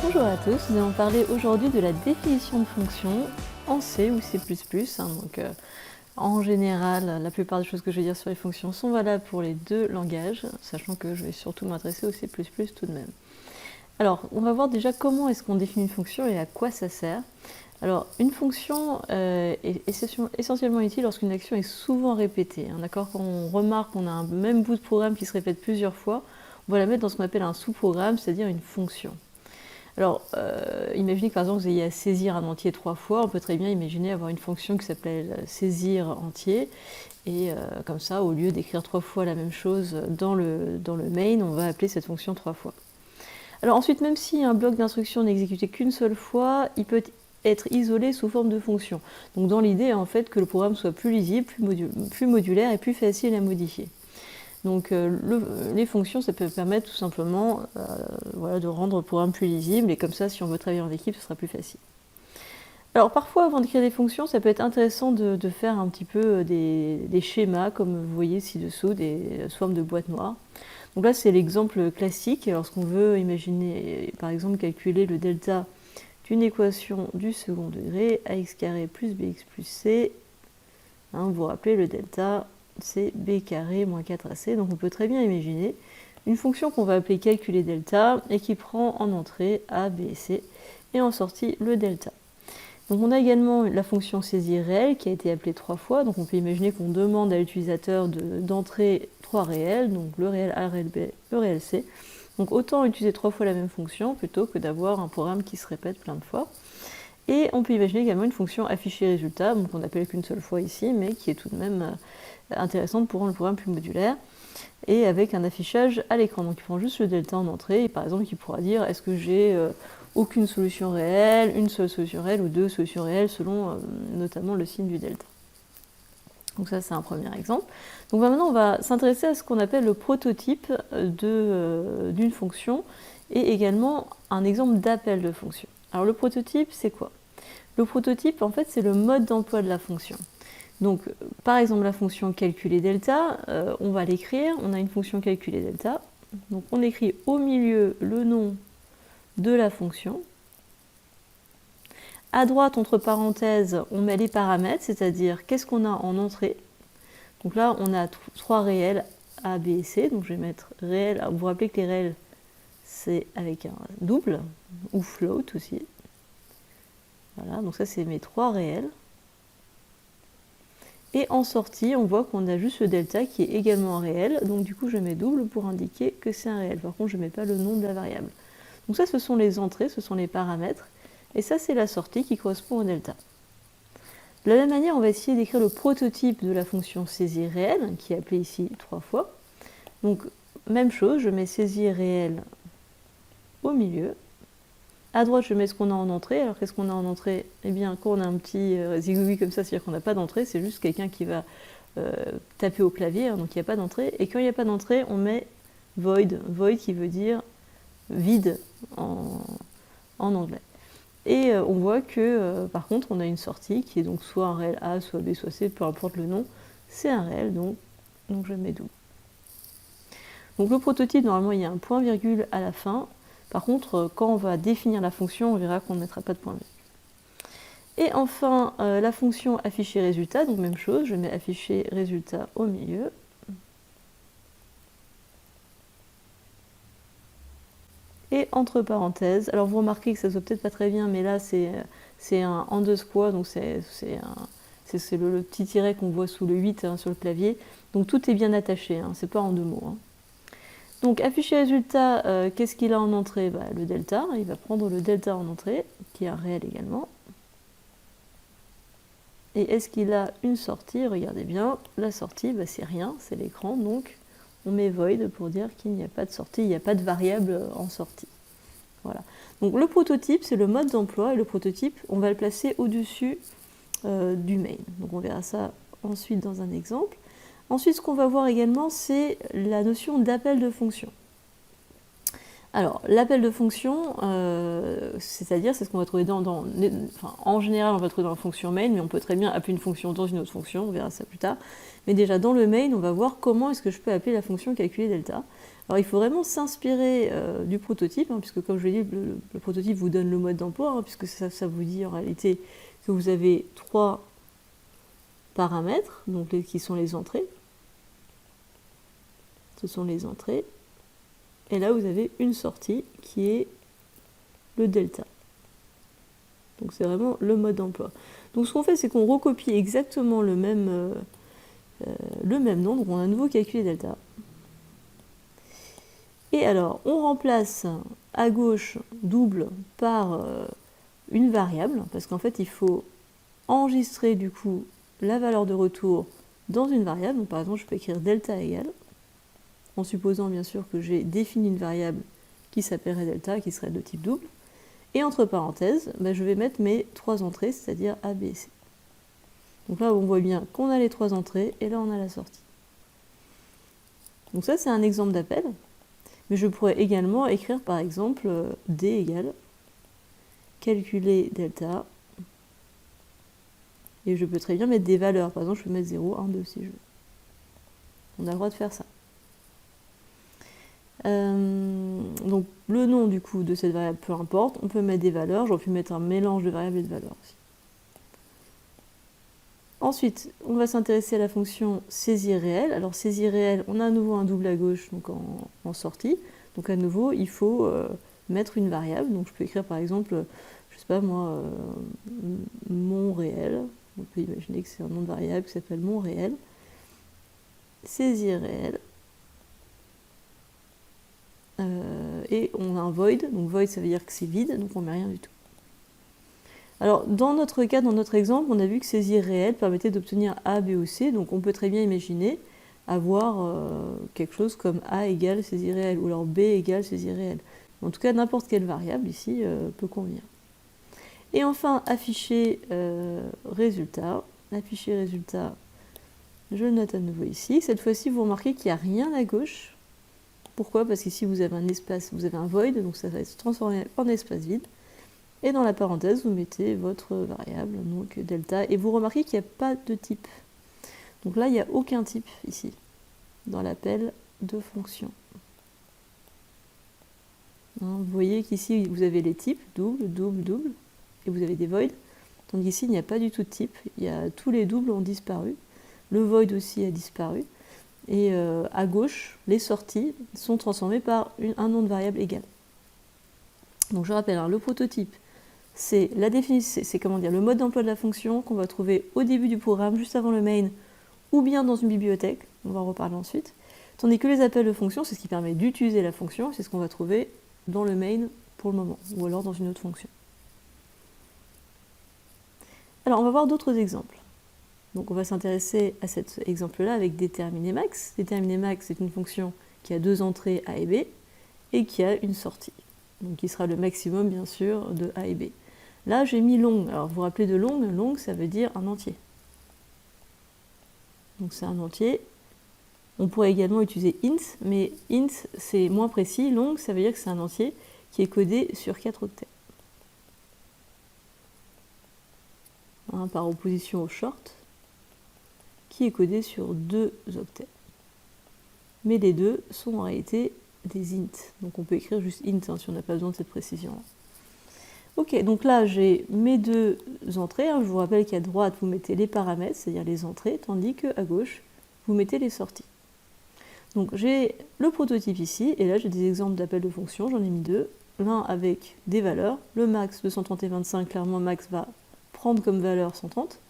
Bonjour à tous, nous allons parler aujourd'hui de la définition de fonction en C ou C++. En général, la plupart des choses que je vais dire sur les fonctions sont valables pour les deux langages, sachant que je vais surtout m'adresser au C++ tout de même. Alors, on va voir déjà comment est-ce qu'on définit une fonction et à quoi ça sert. Alors, une fonction est essentiellement utile lorsqu'une action est souvent répétée. D'accord ? Quand on remarque qu'on a un même bout de programme qui se répète plusieurs fois, on va la mettre dans ce qu'on appelle un sous-programme, c'est-à-dire une fonction. Alors, imaginez que par exemple vous ayez à saisir un entier 3 fois, on peut très bien imaginer avoir une fonction qui s'appelle saisir entier, et comme ça, au lieu d'écrire 3 fois la même chose dans le main, on va appeler cette fonction 3 fois. Alors ensuite, même si un bloc d'instruction n'est exécuté qu'une seule fois, il peut être isolé sous forme de fonction. Donc dans l'idée, en fait, que le programme soit plus lisible, plus modulaire et plus facile à modifier. Donc les fonctions, ça peut permettre tout simplement de rendre le programme plus lisible, et comme ça, si on veut travailler en équipe, ce sera plus facile. Alors parfois, avant d'écrire des fonctions, ça peut être intéressant de faire un petit peu des schémas, comme vous voyez ci-dessous, sous forme de boîte noire. Donc là, c'est l'exemple classique, lorsqu'on veut imaginer, par exemple, calculer le delta d'une équation du second degré, ax carré plus bx plus c. Vous vous rappelez, le delta, c'est b carré moins 4ac. Donc on peut très bien imaginer une fonction qu'on va appeler calculer delta et qui prend en entrée a, b et c et en sortie le delta. Donc on a également la fonction saisir réel qui a été appelée 3 fois. Donc on peut imaginer qu'on demande à l'utilisateur d'entrer 3 réels, donc le réel a, le réel b, le réel c. Donc autant utiliser 3 fois la même fonction plutôt que d'avoir un programme qui se répète plein de fois. Et on peut imaginer également une fonction afficher résultat, donc on n'appelle qu'une seule fois ici, mais qui est tout de même intéressante pour rendre le programme plus modulaire, et avec un affichage à l'écran. Donc il prend juste le delta en entrée, et par exemple il pourra dire est-ce que j'ai aucune solution réelle, une seule solution réelle ou deux solutions réelles, selon notamment le signe du delta. Donc ça c'est un premier exemple. Donc maintenant on va s'intéresser à ce qu'on appelle le prototype d'une fonction, et également un exemple d'appel de fonction. Alors le prototype, c'est quoi? Le prototype, en fait, c'est le mode d'emploi de la fonction. Donc, par exemple, la fonction calculer delta, on va l'écrire. On a une fonction calculer delta. Donc, on écrit au milieu le nom de la fonction. À droite, entre parenthèses, on met les paramètres, c'est-à-dire qu'est-ce qu'on a en entrée. Donc là, on a 3 réels A, B et C. Donc, je vais mettre réel. Vous vous rappelez que les réels, c'est avec un double, ou float aussi. Voilà, donc ça c'est mes 3 réels. Et en sortie, on voit qu'on a juste le delta qui est également un réel, donc du coup je mets double pour indiquer que c'est un réel. Par contre, je ne mets pas le nom de la variable. Donc ça, ce sont les entrées, ce sont les paramètres, et ça c'est la sortie qui correspond au delta. De la même manière, on va essayer d'écrire le prototype de la fonction saisir réel, qui est appelée ici 3 fois. Donc même chose, je mets saisir réel au milieu. À droite, je mets ce qu'on a en entrée. Alors, qu'est-ce qu'on a en entrée? Eh bien, quand on a un petit zigouille comme ça, c'est-à-dire qu'on n'a pas d'entrée, c'est juste quelqu'un qui va taper au clavier, donc il n'y a pas d'entrée. Et quand il n'y a pas d'entrée, on met void. Void qui veut dire vide en anglais. Et on voit que, par contre, on a une sortie qui est donc soit un réel A, soit B, soit C, peu importe le nom. C'est un réel, donc je mets double. Donc le prototype, normalement, il y a un point-virgule à la fin. Par contre, quand on va définir la fonction, on verra qu'on ne mettra pas de point-virgule. Et enfin, la fonction afficher résultat, donc même chose, je mets afficher résultat au milieu. Et entre parenthèses, alors vous remarquez que ça ne se voit peut-être pas très bien, mais là c'est un underscore, donc c'est le petit tiret qu'on voit sous le 8 sur le clavier. Donc tout est bien attaché, c'est pas en 2 mots. Donc afficher résultat, qu'est-ce qu'il a en entrée? Le delta, il va prendre le delta en entrée, qui est un réel également. Et est-ce qu'il a une sortie? Regardez bien, la sortie, c'est rien, c'est l'écran, donc on met void pour dire qu'il n'y a pas de sortie, il n'y a pas de variable en sortie. Voilà. Donc le prototype, c'est le mode d'emploi, et le prototype, on va le placer au-dessus du main. Donc on verra ça ensuite dans un exemple. Ensuite, ce qu'on va voir également, c'est la notion d'appel de fonction. Alors, l'appel de fonction, c'est-à-dire, c'est ce qu'on va trouver en général, on va trouver dans la fonction main, mais on peut très bien appeler une fonction dans une autre fonction, on verra ça plus tard. Mais déjà, dans le main, on va voir comment est-ce que je peux appeler la fonction calculer delta. Alors, il faut vraiment s'inspirer du prototype, hein, puisque comme je l'ai dit, le prototype vous donne le mode d'emploi, hein, puisque ça vous dit en réalité que vous avez 3 paramètres, donc qui sont les entrées. Ce sont les entrées. Et là, vous avez une sortie qui est le delta. Donc c'est vraiment le mode d'emploi. Donc ce qu'on fait, c'est qu'on recopie exactement le même nom. Donc on a à nouveau calculé delta. Et alors, on remplace à gauche double par une variable, parce qu'en fait, il faut enregistrer du coup la valeur de retour dans une variable. Donc par exemple, je peux écrire delta égale, en supposant bien sûr que j'ai défini une variable qui s'appellerait delta, qui serait de type double. Et entre parenthèses, je vais mettre mes 3 entrées, c'est-à-dire A, B et C. Donc là, on voit bien qu'on a les 3 entrées, et là, on a la sortie. Donc ça, c'est un exemple d'appel. Mais je pourrais également écrire, par exemple, D égale calculer delta. Et je peux très bien mettre des valeurs. Par exemple, je peux mettre 0, 1, 2 si je veux. On a le droit de faire ça. Donc le nom du coup de cette variable, peu importe, on peut mettre des valeurs, j'aurais pu mettre un mélange de variables et de valeurs aussi. Ensuite, on va s'intéresser à la fonction saisir réel. Alors saisir réel, on a à nouveau un double à gauche donc en sortie. Donc à nouveau, il faut mettre une variable. Donc je peux écrire par exemple, je sais pas moi, mon réel. On peut imaginer que c'est un nom de variable qui s'appelle mon réel. Saisir réel. Et on a un void, donc void ça veut dire que c'est vide, donc on ne met rien du tout. Alors dans notre cas, dans notre exemple, on a vu que saisir réel permettait d'obtenir A, B ou C, donc on peut très bien imaginer avoir quelque chose comme A égale saisir réel, ou alors B égale saisir réel. En tout cas, n'importe quelle variable ici peut convenir. Et enfin, afficher résultat. Afficher résultat, je le note à nouveau ici. Cette fois-ci, vous remarquez qu'il n'y a rien à gauche. Pourquoi? Parce qu'ici, vous avez un espace, vous avez un void, donc ça va se transformer en espace vide. Et dans la parenthèse, vous mettez votre variable, donc delta, et vous remarquez qu'il n'y a pas de type. Donc là, il n'y a aucun type ici, dans l'appel de fonction. Hein, vous voyez qu'ici, vous avez les types, double, double, double, et vous avez des voids. Tandis qu'ici, il n'y a pas du tout de type. Tous les doubles ont disparu. Le void aussi a disparu. Et à gauche, les sorties sont transformées par un nom de variable égal. Donc je rappelle, hein, le prototype, c'est la définition, c'est comment dire, le mode d'emploi de la fonction qu'on va trouver au début du programme, juste avant le main, ou bien dans une bibliothèque, on va en reparler ensuite. Tandis que les appels de fonction, c'est ce qui permet d'utiliser la fonction, c'est ce qu'on va trouver dans le main pour le moment, ou alors dans une autre fonction. Alors on va voir d'autres exemples. Donc on va s'intéresser à cet exemple-là avec déterminer max. Déterminer max, c'est une fonction qui a 2 entrées A et B et qui a une sortie. Donc qui sera le maximum bien sûr de A et B. Là j'ai mis long. Alors vous vous rappelez de long? Long ça veut dire un entier. Donc c'est un entier. On pourrait également utiliser int, mais int c'est moins précis. Long ça veut dire que c'est un entier qui est codé sur 4 octets. Hein, par opposition au short, qui est codé sur 2 octets. Mais les deux sont en réalité des int. Donc on peut écrire juste int hein, si on n'a pas besoin de cette précision-là. Ok, donc là j'ai mes 2 entrées. Hein. Je vous rappelle qu'à droite vous mettez les paramètres, c'est-à-dire les entrées, tandis qu'à gauche vous mettez les sorties. Donc j'ai le prototype ici, et là j'ai des exemples d'appels de fonctions, j'en ai mis 2. L'un avec des valeurs, le max de 130 et 25, clairement max va prendre comme valeur 130.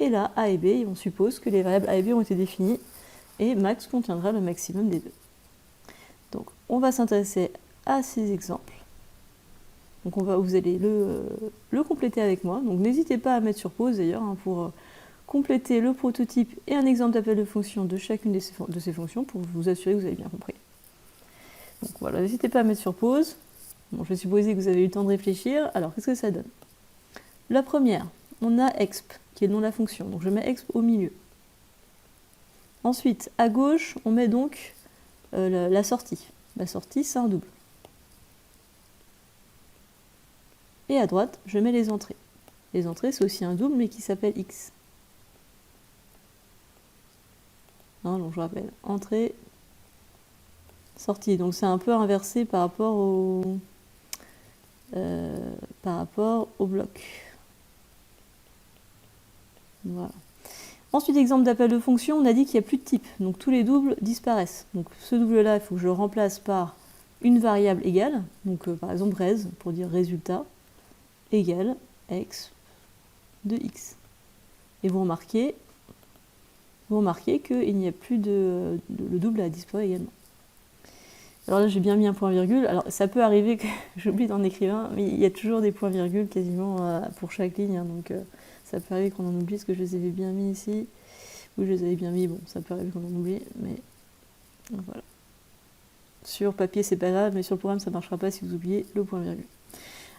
Et là, A et B, on suppose que les variables A et B ont été définies et max contiendra le maximum des deux. Donc, on va s'intéresser à ces exemples. Donc, vous allez le compléter avec moi. Donc, n'hésitez pas à mettre sur pause d'ailleurs hein, pour compléter le prototype et un exemple d'appel de fonction de chacune de ces fonctions pour vous assurer que vous avez bien compris. Donc voilà, n'hésitez pas à mettre sur pause. Bon, je vais supposer que vous avez eu le temps de réfléchir. Alors, qu'est-ce que ça donne? La première, on a exp, qui est le nom de la fonction. Donc je mets exp au milieu. Ensuite, à gauche, on met donc la sortie. La sortie, c'est un double. Et à droite, je mets les entrées. Les entrées, c'est aussi un double, mais qui s'appelle x. Non, donc je rappelle, entrée, sortie. Donc c'est un peu inversé par rapport au bloc. Voilà. Ensuite, exemple d'appel de fonction, on a dit qu'il n'y a plus de type. Donc tous les doubles disparaissent. Donc ce double-là, il faut que je le remplace par une variable égale. Donc par exemple res, pour dire résultat, égale x de x. Et vous remarquez qu'il n'y a plus le double a disparu également. Alors là, j'ai bien mis un point-virgule. Alors ça peut arriver que j'oublie d'en écrire un, mais il y a toujours des points-virgules quasiment pour chaque ligne. Hein, donc ça peut arriver qu'on en oublie, parce que je les avais bien mis ici. Ou je les avais bien mis, bon, ça peut arriver qu'on en oublie, mais voilà. Sur papier, c'est pas grave, mais sur le programme, ça ne marchera pas si vous oubliez le point-virgule.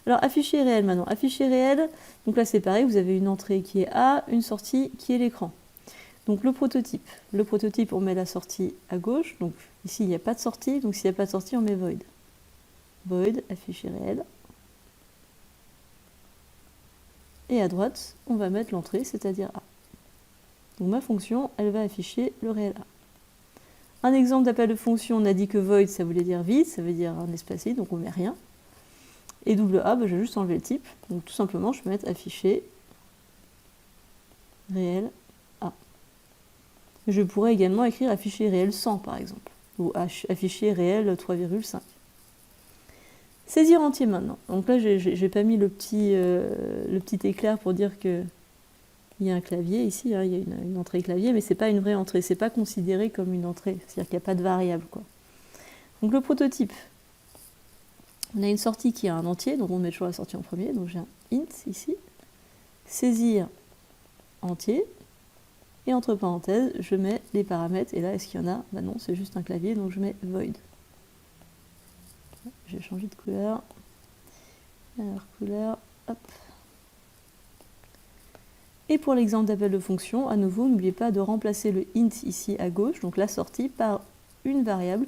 Alors, afficher réel maintenant. Afficher réel, donc là c'est pareil, vous avez une entrée qui est A, une sortie qui est l'écran. Donc le prototype. Le prototype, on met la sortie à gauche, donc ici il n'y a pas de sortie, donc s'il n'y a pas de sortie, on met void. Void, afficher réel. Et à droite, on va mettre l'entrée, c'est-à-dire A. Donc ma fonction, elle va afficher le réel A. Un exemple d'appel de fonction, on a dit que void, ça voulait dire vide, ça veut dire un espace vide, donc on ne met rien. Et double A, je vais juste enlever le type. Donc tout simplement, je peux mettre afficher réel A. Je pourrais également écrire afficher réel 100 par exemple, ou afficher réel 3,5. Saisir entier maintenant. Donc là, j'ai pas mis le petit éclair pour dire que il y a un clavier ici, hein, il y a une entrée clavier, mais c'est pas une vraie entrée, c'est pas considéré comme une entrée, c'est-à-dire qu'il n'y a pas de variable, quoi. Donc le prototype, on a une sortie qui a un entier, donc on met toujours la sortie en premier, donc j'ai un int ici, saisir entier, et entre parenthèses, je mets les paramètres, et là, est-ce qu'il y en a? Bah non, c'est juste un clavier, donc je mets void. J'ai changé de couleur. Alors, couleur, hop. Et pour l'exemple d'appel de fonction, à nouveau, n'oubliez pas de remplacer le int ici à gauche, donc la sortie, par une variable.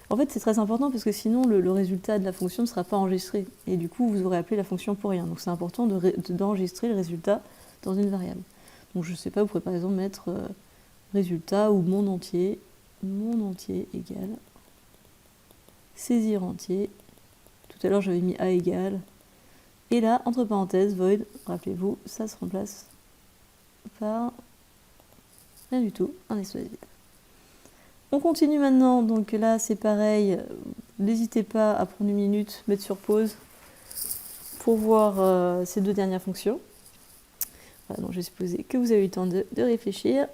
En fait, c'est très important parce que sinon, le résultat de la fonction ne sera pas enregistré. Et du coup, vous aurez appelé la fonction pour rien. Donc c'est important d'enregistrer le résultat dans une variable. Donc je ne sais pas, vous pourrez par exemple mettre résultat ou mon entier égale saisir entier. Tout à l'heure, j'avais mis A égale. Et là, entre parenthèses, void, rappelez-vous, ça se remplace par rien du tout, un espace vide. On continue maintenant, donc là c'est pareil, n'hésitez pas à prendre une minute, mettre sur pause pour voir ces deux dernières fonctions. Voilà, donc je vais supposer que vous avez eu le temps de réfléchir.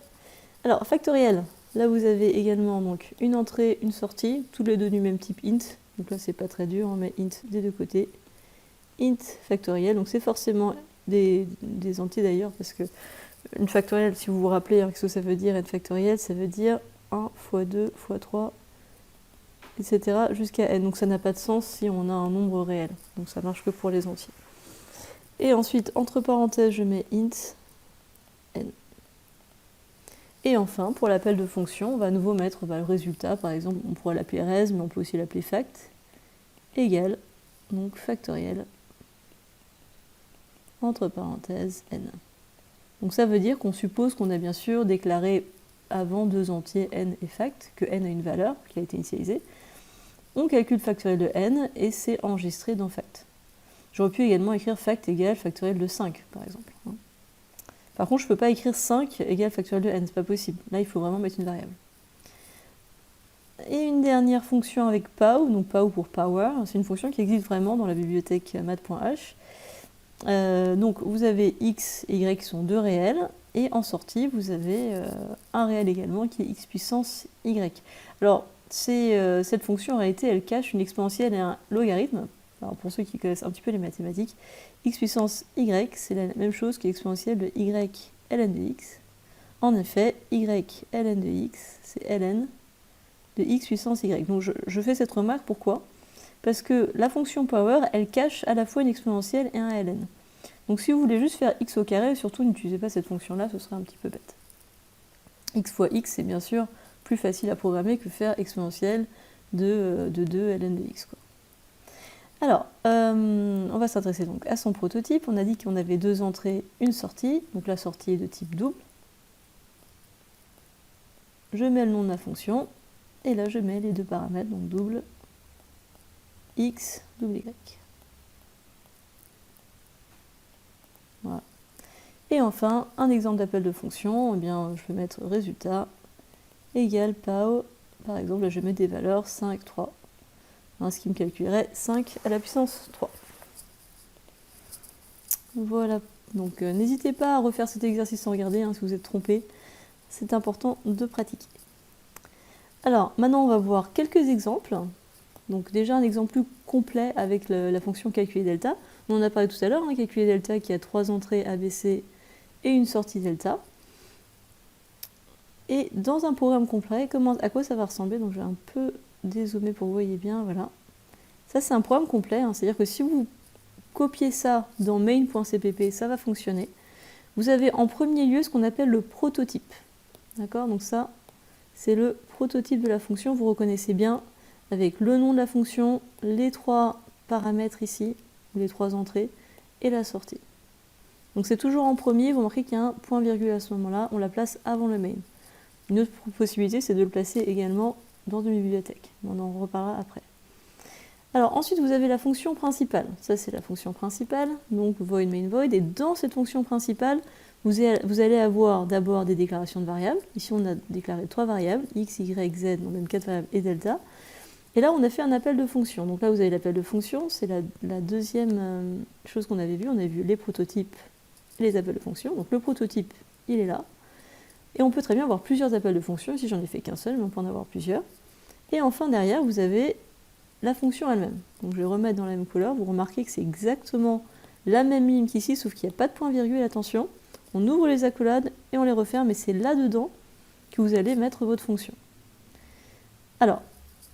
Alors, factoriel, là vous avez également donc, une entrée, une sortie, tous les deux du même type int, donc là c'est pas très dur, on met int des deux côtés. Int factoriel, donc c'est forcément des entiers d'ailleurs, parce que une factorielle, si vous vous rappelez hein, ce que ça veut dire, n factoriel, ça veut dire 1 fois 2 fois 3, etc. jusqu'à n. Donc ça n'a pas de sens si on a un nombre réel. Donc ça marche que pour les entiers. Et ensuite, entre parenthèses, je mets int n. Et enfin, pour l'appel de fonction, on va à nouveau mettre le résultat. Par exemple, on pourrait l'appeler res, mais on peut aussi l'appeler fact, égale, donc factoriel, entre parenthèses n. Donc ça veut dire qu'on suppose qu'on a bien sûr déclaré avant deux entiers n et fact, que n a une valeur qui a été initialisée. On calcule factoriel de n et c'est enregistré dans fact. J'aurais pu également écrire fact égale factoriel de 5, par exemple. Par contre, je ne peux pas écrire 5 égale factoriel de n, c'est pas possible. Là, il faut vraiment mettre une variable. Et une dernière fonction avec pow, donc pow pour power, c'est une fonction qui existe vraiment dans la bibliothèque math.h. Donc vous avez x et y qui sont deux réels, et en sortie vous avez un réel également qui est x puissance y. Alors cette fonction en réalité elle cache une exponentielle et un logarithme. Alors pour ceux qui connaissent un petit peu les mathématiques, x puissance y c'est la même chose que l'exponentielle de y ln de x. En effet, y ln de x c'est ln de x puissance y. Donc je fais cette remarque, pourquoi ? Parce que la fonction power, elle cache à la fois une exponentielle et un ln. Donc si vous voulez juste faire x au carré, surtout n'utilisez pas cette fonction-là, ce serait un petit peu bête. X fois x, c'est bien sûr plus facile à programmer que faire exponentielle de 2 ln de x, quoi. Alors, on va s'intéresser donc à son prototype. On a dit qu'on avait 2 entrées, une sortie. Donc la sortie est de type double. Je mets le nom de ma fonction. Et là, je mets les 2 paramètres, donc double x, double y. Voilà. Et enfin, un exemple d'appel de fonction, eh bien, je vais mettre résultat égale PAO. Par exemple, là, je mets des valeurs 5, 3. Hein, ce qui me calculerait 5 à la puissance 3. Voilà, donc n'hésitez pas à refaire cet exercice sans regarder, hein, si vous êtes trompé. C'est important de pratiquer. Alors, maintenant, on va voir quelques exemples. Donc déjà, un exemple plus complet avec la fonction calculer delta. On en a parlé tout à l'heure, hein, calculer delta qui a 3 entrées ABC et une sortie delta. Et dans un programme complet, à quoi ça va ressembler? Donc je vais un peu dézoomer pour que vous voyez bien, voilà. Ça, c'est un programme complet, hein, c'est-à-dire que si vous copiez ça dans main.cpp, ça va fonctionner. Vous avez en premier lieu ce qu'on appelle le prototype. D'accord? Donc ça, c'est le prototype de la fonction. Vous reconnaissez bien avec le nom de la fonction, les 3 paramètres ici, ou les 3 entrées, et la sortie. Donc c'est toujours en premier, vous remarquez qu'il y a un point virgule à ce moment-là, on la place avant le main. Une autre possibilité, c'est de le placer également dans une bibliothèque. On en reparlera après. Alors ensuite, vous avez la fonction principale. Ça, c'est la fonction principale, donc void main void. Et dans cette fonction principale, vous allez avoir d'abord des déclarations de variables. Ici, on a déclaré 3 variables, x, y, z, donc même 4 variables et delta. Et là, on a fait un appel de fonction. Donc là, vous avez l'appel de fonction, c'est la deuxième chose qu'on avait vue. On a vu les prototypes et les appels de fonction. Donc le prototype, il est là. Et on peut très bien avoir plusieurs appels de fonction. Ici, j'en ai fait qu'un seul, mais on peut en avoir plusieurs. Et enfin, derrière, vous avez la fonction elle-même. Donc je vais remettre dans la même couleur. Vous remarquez que c'est exactement la même ligne qu'ici, sauf qu'il n'y a pas de point-virgule. Attention, on ouvre les accolades et on les referme, et c'est là-dedans que vous allez mettre votre fonction. Alors,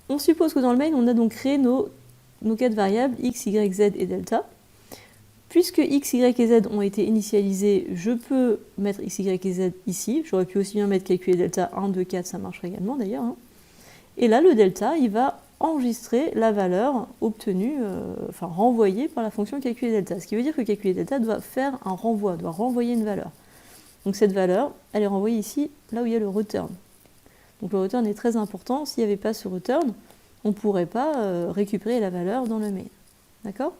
on suppose que dans le main, on a donc créé nos 4 variables, x, y, z et delta. Puisque x, y et z ont été initialisés, je peux mettre x, y et z ici. J'aurais pu aussi bien mettre calculer delta 1, 2, 4, ça marcherait également d'ailleurs. Hein. Et là, le delta, il va enregistrer la valeur obtenue, renvoyée par la fonction calculer delta. Ce qui veut dire que calculer delta doit faire un renvoi, doit renvoyer une valeur. Donc cette valeur, elle est renvoyée ici, là où il y a le return. Donc le return est très important. S'il n'y avait pas ce return, on ne pourrait pas récupérer la valeur dans le main. D'accord?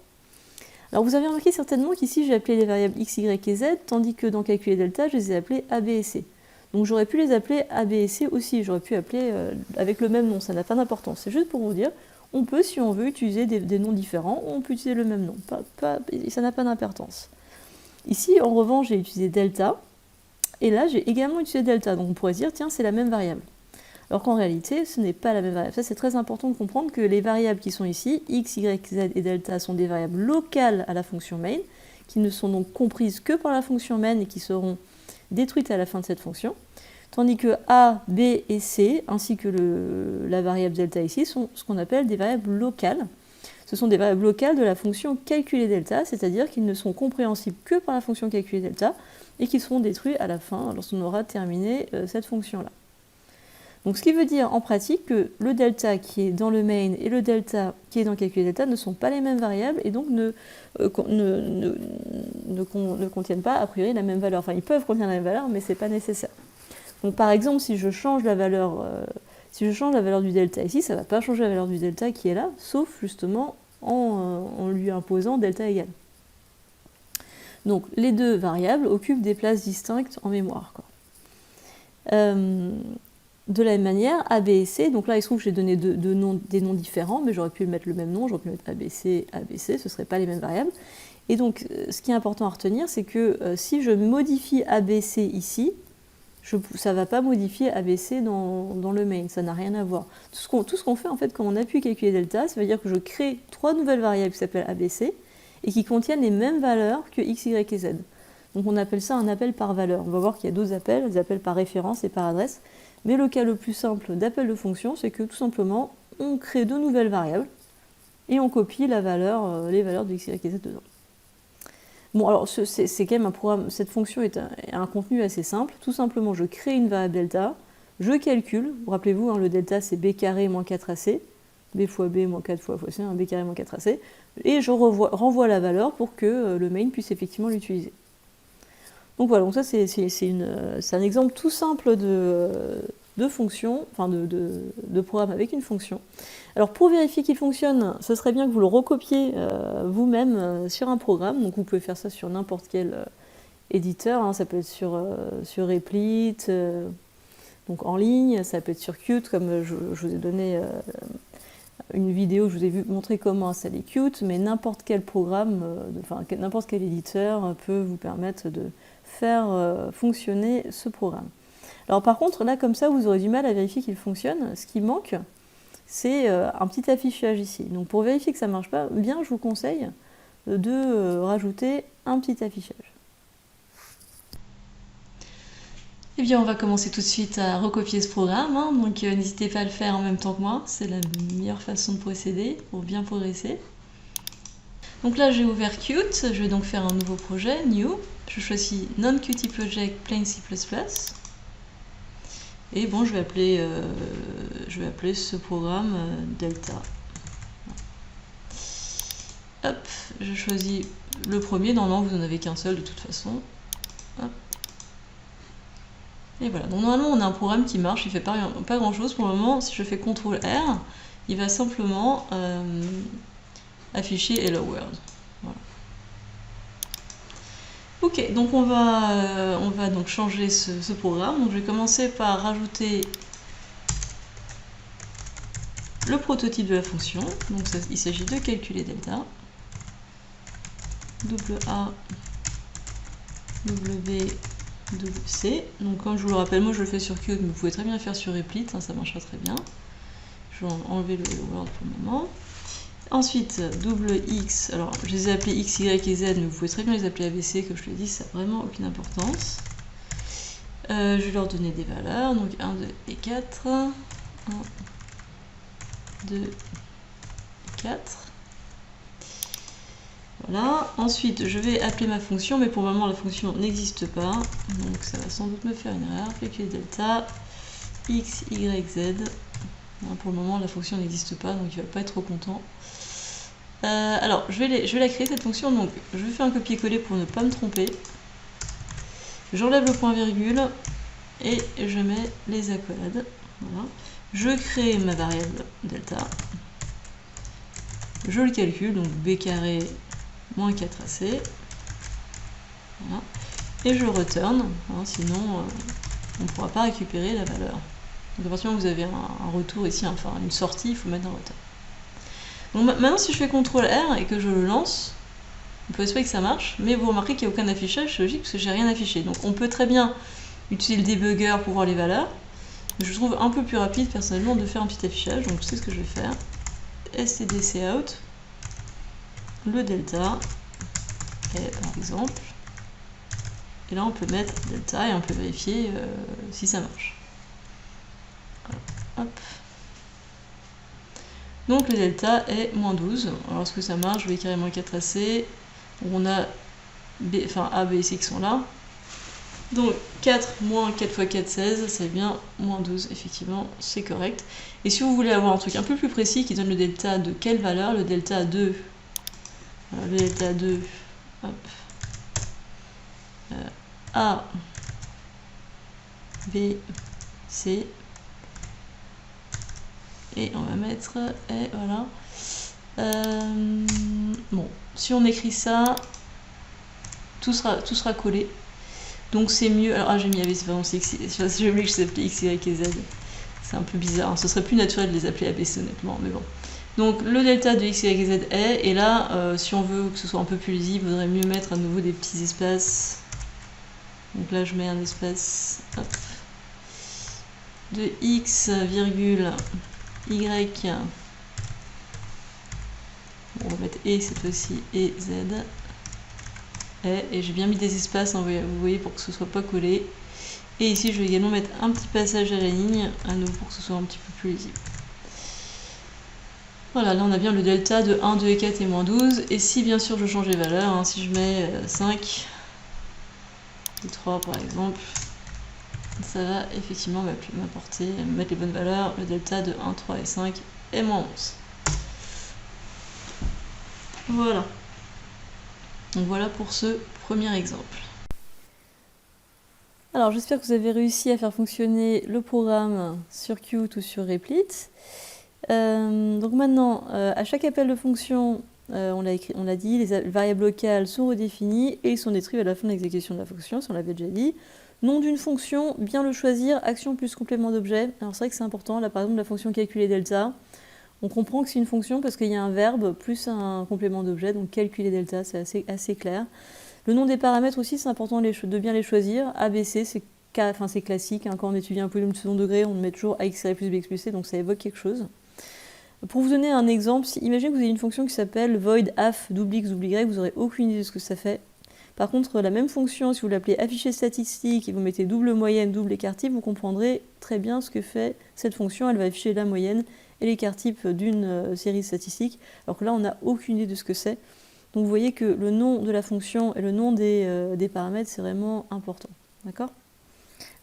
Alors vous avez remarqué certainement qu'ici j'ai appelé les variables x, y et z, tandis que dans calculer delta, je les ai appelées a, b et c. Donc j'aurais pu les appeler a, b et c aussi, j'aurais pu appeler avec le même nom, ça n'a pas d'importance. C'est juste pour vous dire, on peut, si on veut, utiliser des noms différents, ou on peut utiliser le même nom, ça n'a pas d'importance. Ici, en revanche, j'ai utilisé delta, et là j'ai également utilisé delta, donc on pourrait se dire, tiens, c'est la même variable. Alors qu'en réalité, ce n'est pas la même variable. Ça, c'est très important de comprendre que les variables qui sont ici, x, y, z et delta, sont des variables locales à la fonction main, qui ne sont donc comprises que par la fonction main et qui seront détruites à la fin de cette fonction. Tandis que a, b et c, ainsi que la variable delta ici, sont ce qu'on appelle des variables locales. Ce sont des variables locales de la fonction calculer delta, c'est-à-dire qu'ils ne sont compréhensibles que par la fonction calculer delta et qui seront détruits à la fin lorsqu'on aura terminé cette fonction-là. Donc ce qui veut dire en pratique que le delta qui est dans le main et le delta qui est dans calculer delta ne sont pas les mêmes variables et donc ne contiennent pas a priori la même valeur. Enfin, ils peuvent contenir la même valeur, mais ce n'est pas nécessaire. Donc par exemple, si je change la valeur du delta ici, ça ne va pas changer la valeur du delta qui est là, sauf justement en lui imposant delta égale. Donc les deux variables occupent des places distinctes en mémoire, quoi. De la même manière, A, B et C, donc là il se trouve que j'ai donné des noms différents, mais j'aurais pu mettre le même nom, j'aurais pu mettre ABC, ABC, ce ne seraient pas les mêmes variables. Et donc ce qui est important à retenir, c'est que si je modifie ABC ici, ça ne va pas modifier ABC dans le main, ça n'a rien à voir. Tout ce qu'on fait en fait quand on appuie calculer delta, ça veut dire que je crée 3 nouvelles variables qui s'appellent ABC et qui contiennent les mêmes valeurs que X, Y et Z. Donc on appelle ça un appel par valeur. On va voir qu'il y a 2 appels, des appels par référence et par adresse. Mais le cas le plus simple d'appel de fonction, c'est que tout simplement, on crée 2 nouvelles variables et on copie les valeurs de x, y et z dedans. Bon, alors c'est quand même un programme, cette fonction est un contenu assez simple. Tout simplement, je crée une variable delta, je calcule, rappelez-vous, hein, le delta c'est b carré moins 4ac, b fois b moins 4 fois c, B carré moins 4ac, et je renvoie la valeur pour que le main puisse effectivement l'utiliser. Donc voilà, donc ça c'est un exemple tout simple de fonction, enfin de programme avec une fonction. Alors pour vérifier qu'il fonctionne, ce serait bien que vous le recopiez vous-même sur un programme, donc vous pouvez faire ça sur n'importe quel éditeur, hein. Ça peut être sur Replit, donc en ligne, ça peut être sur Qt, comme je vous ai donné une vidéo où je vous ai montrer comment installer Qt, mais n'importe quel programme, n'importe quel éditeur peut vous permettre de faire fonctionner ce programme. Alors par contre, là comme ça, vous aurez du mal à vérifier qu'il fonctionne. Ce qui manque, c'est un petit affichage ici. Donc pour vérifier que ça ne marche pas bien, je vous conseille de rajouter un petit affichage. Eh bien, on va commencer tout de suite à recopier ce programme, hein. Donc n'hésitez pas à le faire en même temps que moi, c'est la meilleure façon de procéder pour bien progresser. Donc là, j'ai ouvert Qt, je vais donc faire un nouveau projet, New. Je choisis Non-Qt Project Plain C++. Et bon, je vais appeler ce programme Delta. Hop, je choisis le premier, normalement vous n'en avez qu'un seul de toute façon. Hop. Et voilà, donc normalement on a un programme qui marche, il ne fait pas grand chose pour le moment. Si je fais CTRL-R, il va simplement afficher Hello World. Voilà. Ok, donc on va donc changer ce programme. Donc je vais commencer par rajouter le prototype de la fonction. Donc il s'agit de calculer delta. A, W, C. Donc comme je vous le rappelle, moi je le fais sur Qt, mais vous pouvez très bien le faire sur Replit, hein, ça marchera très bien. Je vais enlever le Hello World pour le moment. Ensuite, double X, alors je les ai appelés X, Y et Z, mais vous pouvez très bien les appeler ABC, comme je l'ai dit, ça n'a vraiment aucune importance. Je vais leur donner des valeurs, donc 1, 2 et 4. 1, 2 et 4. Voilà. Ensuite, je vais appeler ma fonction, mais pour le moment, la fonction n'existe pas. Donc ça va sans doute me faire une erreur. Calculer delta, X, Y, Z. Pour le moment, la fonction n'existe pas, donc il ne va pas être trop content. Alors, je vais la créer cette fonction, donc je fais un copier-coller pour ne pas me tromper. J'enlève le point-virgule et je mets les accolades. Voilà. Je crée ma variable delta. Je le calcule, donc b carré moins 4ac. Voilà. Et je return, hein, sinon on ne pourra pas récupérer la valeur. Donc à partir du moment où vous avez un retour ici, enfin une sortie, il faut mettre un return. Donc maintenant, si je fais CTRL-R et que je le lance, on peut espérer que ça marche, mais vous remarquez qu'il n'y a aucun affichage, c'est logique parce que j'ai rien affiché. Donc on peut très bien utiliser le debugger pour voir les valeurs, mais je trouve un peu plus rapide personnellement de faire un petit affichage. Donc c'est ce que je vais faire. stdcout, le delta, et, par exemple, et là on peut mettre delta et on peut vérifier si ça marche. Voilà. Hop. Donc le delta est moins 12. Alors est-ce que ça marche? Je vais carrément 4ac. On a A, B et C qui sont là. Donc 4 moins 4 fois 4, 16, c'est bien moins 12, effectivement, c'est correct. Et si vous voulez avoir un truc un peu plus précis qui donne le delta de quelle valeur? Le delta 2. Le delta 2, hop. A, B, C. Et on va mettre, et voilà. Bon, si on écrit ça, tout sera collé. Donc c'est mieux. Alors, j'ai mis ABC, pardon, j'ai oublié que je s'appelais X, Y et Z. C'est un peu bizarre. Hein. Ce serait plus naturel de les appeler ABC, honnêtement, mais bon. Donc le delta de X, Y et Z est, et là, si on veut que ce soit un peu plus lisible, il vaudrait mieux mettre à nouveau des petits espaces. Donc là, je mets un espace hop, de X, virgule, Y. Bon, on va mettre E cette fois-ci, et Z. Et j'ai bien mis des espaces, hein, vous voyez, pour que ce soit pas collé. Et ici, je vais également mettre un petit passage à la ligne, à nouveau pour que ce soit un petit peu plus lisible. Voilà, là on a bien le delta de 1, 2 et 4 et moins 12. Et si bien sûr je change les valeurs, hein, si je mets 5 et 3 par exemple, ça va effectivement m'apporter, mettre les bonnes valeurs. Le delta de 1, 3 et 5 est moins 11. Voilà. Donc voilà pour ce premier exemple. Alors j'espère que vous avez réussi à faire fonctionner le programme sur Qt ou sur Replit. Donc maintenant, à chaque appel de fonction, on l'a dit, les variables locales sont redéfinies et ils sont détruits à la fin de l'exécution de la fonction, ça on l'avait déjà dit. Nom d'une fonction, bien le choisir, action plus complément d'objet. Alors c'est vrai que c'est important, là par exemple la fonction calculer delta, on comprend que c'est une fonction parce qu'il y a un verbe plus un complément d'objet, donc calculer delta, c'est assez clair. Le nom des paramètres aussi, c'est important de bien les choisir. ABC, c'est classique, hein, quand on étudie un polynôme de second degré, on met toujours ax plus bx plus c, donc ça évoque quelque chose. Pour vous donner un exemple, imaginez que vous avez une fonction qui s'appelle void af double x double y, vous n'aurez aucune idée de ce que ça fait. Par contre, la même fonction, si vous l'appelez afficher statistique et vous mettez double moyenne, double écart type, vous comprendrez très bien ce que fait cette fonction. Elle va afficher la moyenne et l'écart type d'une série statistique, alors que là, on n'a aucune idée de ce que c'est. Donc vous voyez que le nom de la fonction et le nom des paramètres, c'est vraiment important. D'accord ?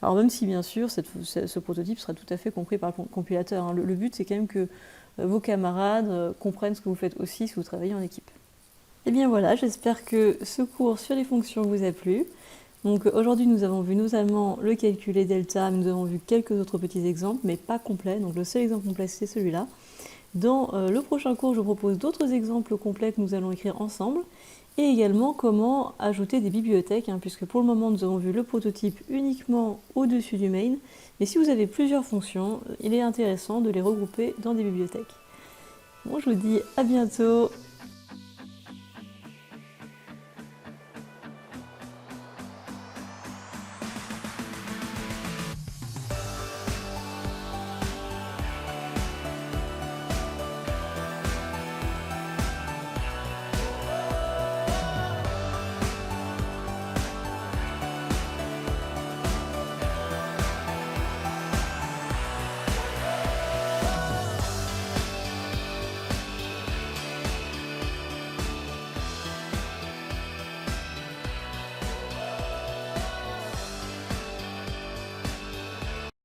Alors même si, bien sûr, ce prototype sera tout à fait compris par le compilateur, hein. Le but, c'est quand même que vos camarades comprennent ce que vous faites aussi si vous travaillez en équipe. Et bien voilà, j'espère que ce cours sur les fonctions vous a plu. Donc aujourd'hui, nous avons vu notamment le calculer delta, mais nous avons vu quelques autres petits exemples, mais pas complets. Donc le seul exemple complet, c'est celui-là. Dans le prochain cours, je vous propose d'autres exemples complets que nous allons écrire ensemble, et également comment ajouter des bibliothèques, hein, puisque pour le moment, nous avons vu le prototype uniquement au-dessus du main, mais si vous avez plusieurs fonctions, il est intéressant de les regrouper dans des bibliothèques. Bon, je vous dis à bientôt.